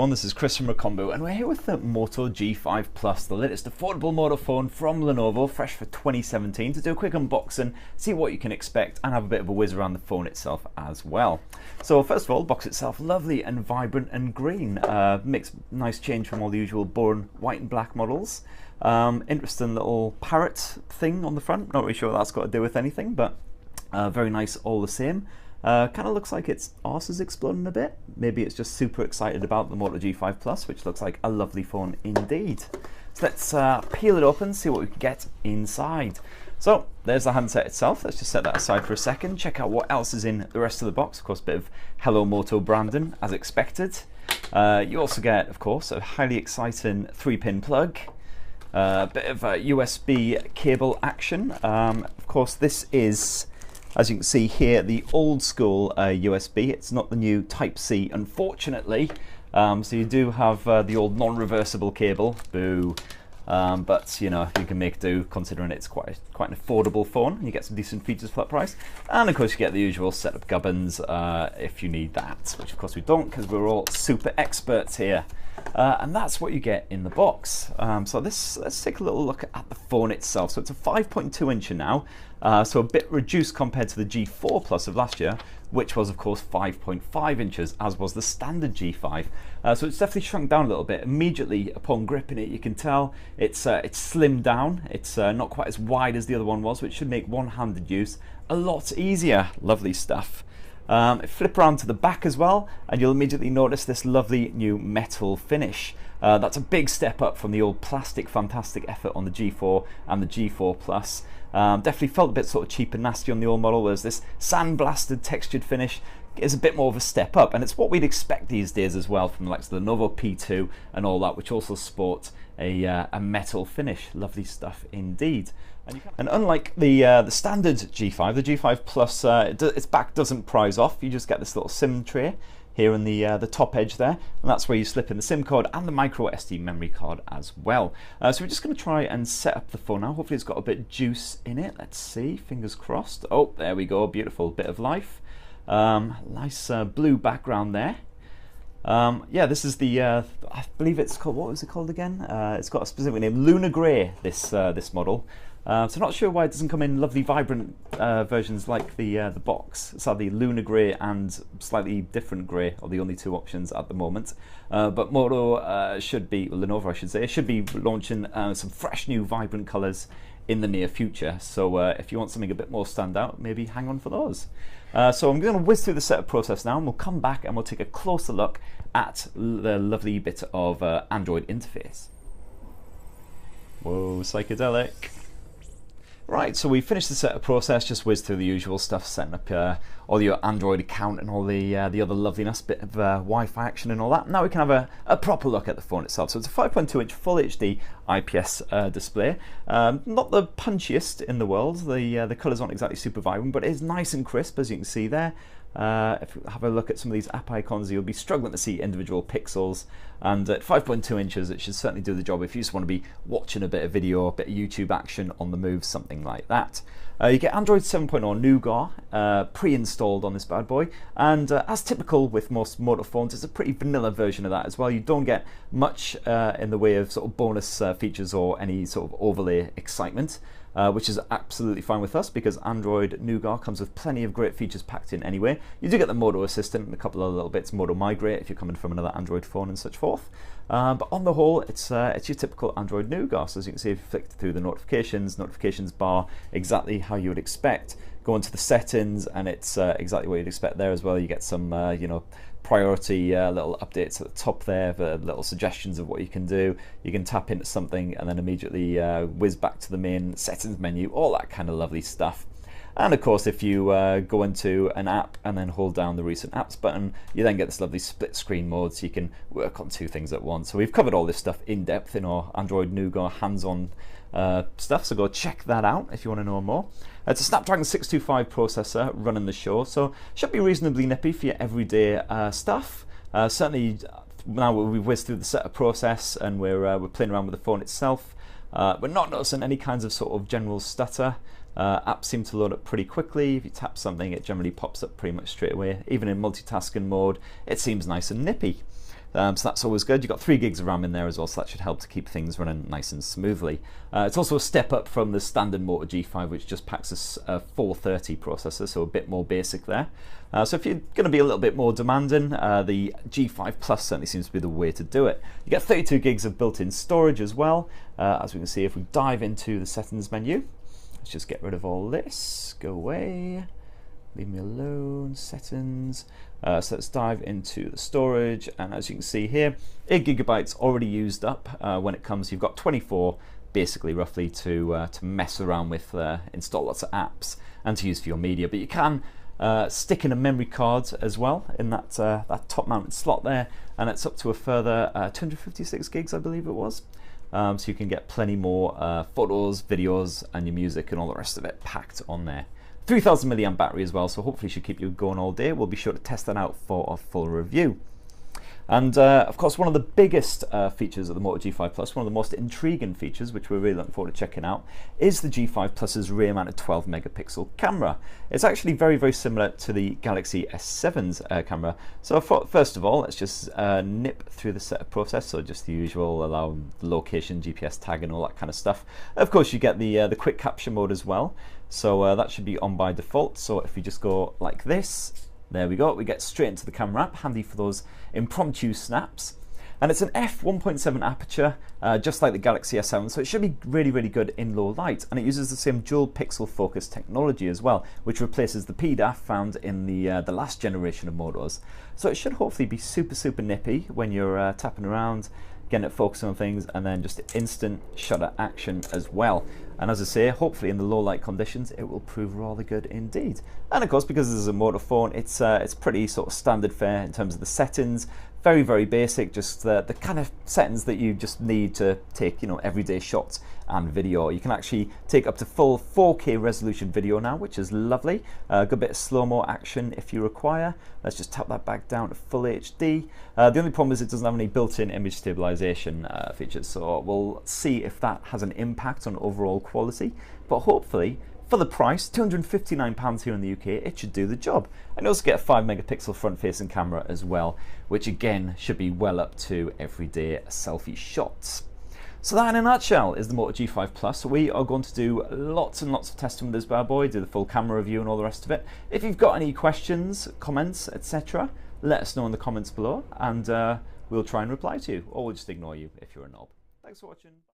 everyone, this is Chris from Recombo, and we're here with the Moto G5 Plus, the latest affordable Moto phone from Lenovo, fresh for 2017, to do a quick unboxing, see what you can expect, and have a bit of a whiz around the phone itself as well. So first of all, the box itself, lovely and vibrant and green, makes nice change from all the usual boring white and black models. Interesting little parrot thing on the front, not really sure what that's got to do with anything, but very nice all the same. Kind of looks like its arse is exploding a bit. Maybe it's just super excited about the Moto G5 Plus, which looks like a lovely phone indeed. So let's peel it open, see what we can get inside. So there's the handset itself. Let's just set that aside for a second. Check out what else is in the rest of the box. Of course, a bit of Hello Moto branding as expected. You also get, of course, a highly exciting 3-pin plug. A bit of USB cable action. Of course, this is, as you can see here, the old school USB. It's not the new Type-C, unfortunately. So you do have the old non-reversible cable. Boo. But you know, you can make do considering it's quite an affordable phone. You get some decent features for that price. And of course you get the usual setup gubbins if you need that, which of course we don't because we're all super experts here. And that's what you get in the box. So let's take a little look at the phone itself. So it's a 5.2 inch now, so a bit reduced compared to the G4 Plus of last year, which was of course 5.5 inches, as was the standard G5. So it's definitely shrunk down a little bit. Immediately upon gripping it, you can tell it's slimmed down. It's not quite as wide as the other one was, which should make one-handed use a lot easier. Lovely stuff. Flip around to the back as well, and you'll immediately notice this lovely new metal finish. That's a big step up from the old plastic fantastic effort on the G4 and the G4 Plus. Definitely felt a bit sort of cheap and nasty on the old model, whereas this sandblasted textured finish is a bit more of a step up, and it's what we'd expect these days as well from the likes of the Lenovo P2 and all that, which also sport a metal finish. Lovely stuff indeed. And unlike the standard G5, the G5 Plus, its back doesn't prise off. You just get this little SIM tray here in the top edge there, and that's where you slip in the SIM card and the micro SD memory card as well. So we're just going to try and set up the phone now. Hopefully it's got a bit of juice in it. Let's see, fingers crossed. Oh, there we go, beautiful bit of life. Nice blue background there. Yeah, this is the I believe it's called, what was it called again? It's got a specific name, Lunar Grey, this model. So not sure why it doesn't come in lovely vibrant versions like the box. Sadly, Lunar Grey and slightly different grey are the only two options at the moment. But Moto should be, Lenovo I should say, should be launching some fresh new vibrant colours in the near future. So if you want something a bit more standout, maybe hang on for those. So I'm going to whiz through the setup process now, and we'll come back and we'll take a closer look at the lovely bit of Android interface. Whoa, psychedelic. Right, so we finished the setup process, just whizzed through the usual stuff, setting up all your Android account and all the other loveliness, bit of Wi-Fi action and all that. Now we can have a proper look at the phone itself. So it's a 5.2 inch Full HD IPS display. Not the punchiest in the world, the colours aren't exactly super vibrant, but it is nice and crisp, as you can see there. If you have a look at some of these app icons, you'll be struggling to see individual pixels, and at 5.2 inches it should certainly do the job if you just want to be watching a bit of video, a bit of YouTube action on the move, something like that. You get Android 7.0 Nougat pre-installed on this bad boy, and as typical with most Moto phones, it's a pretty vanilla version of that as well. You don't get much in the way of sort of bonus features or any sort of overlay excitement. Which is absolutely fine with us because Android Nougat comes with plenty of great features packed in anyway. You do get the Moto Assistant and a couple of little bits, Moto Migrate if you're coming from another Android phone and such forth. But on the whole, it's your typical Android Nougat. So as you can see, if you flick through the notifications bar, exactly how you would expect. Go into the settings, and it's exactly what you'd expect there as well. You get some, you know, priority little updates at the top there, the little suggestions of what you can do. You can tap into something and then immediately whiz back to the main settings menu, all that kind of lovely stuff. And of course, if you go into an app and then hold down the recent apps button, you then get this lovely split screen mode, so you can work on two things at once. So we've covered all this stuff in depth in our Android Nougat hands-on stuff, so go check that out if you want to know more. It's a Snapdragon 625 processor running the show, so should be reasonably nippy for your everyday stuff. Certainly now we've whizzed through the setup process and we're playing around with the phone itself, we're not noticing any kinds of sort of general stutter. Apps seem to load up pretty quickly. If you tap something, it generally pops up pretty much straight away. Even in multitasking mode, it seems nice and nippy. So that's always good. You've got 3 gigs of RAM in there as well, so that should help to keep things running nice and smoothly. It's also a step up from the standard Moto G5, which just packs a 430 processor, so a bit more basic there. So if you're going to be a little bit more demanding, the G5 Plus certainly seems to be the way to do it. You get 32 gigs of built-in storage as well. As we can see, if we dive into the settings menu, let's just get rid of all this, go away, leave me alone, settings. So let's dive into the storage, and as you can see here, 8 gigabytes already used up. When it comes, you've got 24 basically roughly to mess around with, install lots of apps and to use for your media, but you can stick in a memory card as well in that top mounted slot there, and it's up to a further 256 gigs I believe it was. So you can get plenty more photos, videos and your music and all the rest of it packed on there. 3000 milliamp battery as well, so hopefully should keep you going all day. We'll be sure to test that out for a full review. And of course, one of the biggest features of the Moto G5 Plus, one of the most intriguing features, which we're really looking forward to checking out, is the G5 Plus's rear-mounted 12 megapixel camera. It's actually very, very similar to the Galaxy S7's camera. So first of all, let's just nip through the setup process. So just the usual, allow the location, GPS tag and all that kind of stuff. Of course, you get the quick capture mode as well. So that should be on by default. So if you just go like this, there we go, we get straight into the camera app, handy for those impromptu snaps. And it's an f1.7 aperture, just like the Galaxy S7, so it should be really, really good in low light. And it uses the same dual pixel focus technology as well, which replaces the PDAF found in the last generation of Motos. So it should hopefully be super, super nippy when you're tapping around, getting it focused on things, and then just instant shutter action as well. And as I say, hopefully in the low light conditions it will prove rather good indeed. And of course, because this is a Moto phone, it's pretty sort of standard fare in terms of the settings. Very, very basic, just the kind of settings that you just need to take, you know, everyday shots and video. You can actually take up to full 4K resolution video now, which is lovely. A good bit of slow-mo action if you require. Let's just tap that back down to full HD. The only problem is it doesn't have any built-in image stabilization features, so we'll see if that has an impact on overall quality. But hopefully, for the price, £259 here in the UK, it should do the job. And you also get a 5 megapixel front-facing camera as well, which again should be well up to everyday selfie shots. So that in a nutshell is the Moto G5 Plus. We are going to do lots and lots of testing with this bad boy, do the full camera review and all the rest of it. If you've got any questions, comments, etc., let us know in the comments below, and we'll try and reply to you, or we'll just ignore you if you're a knob. Thanks for watching.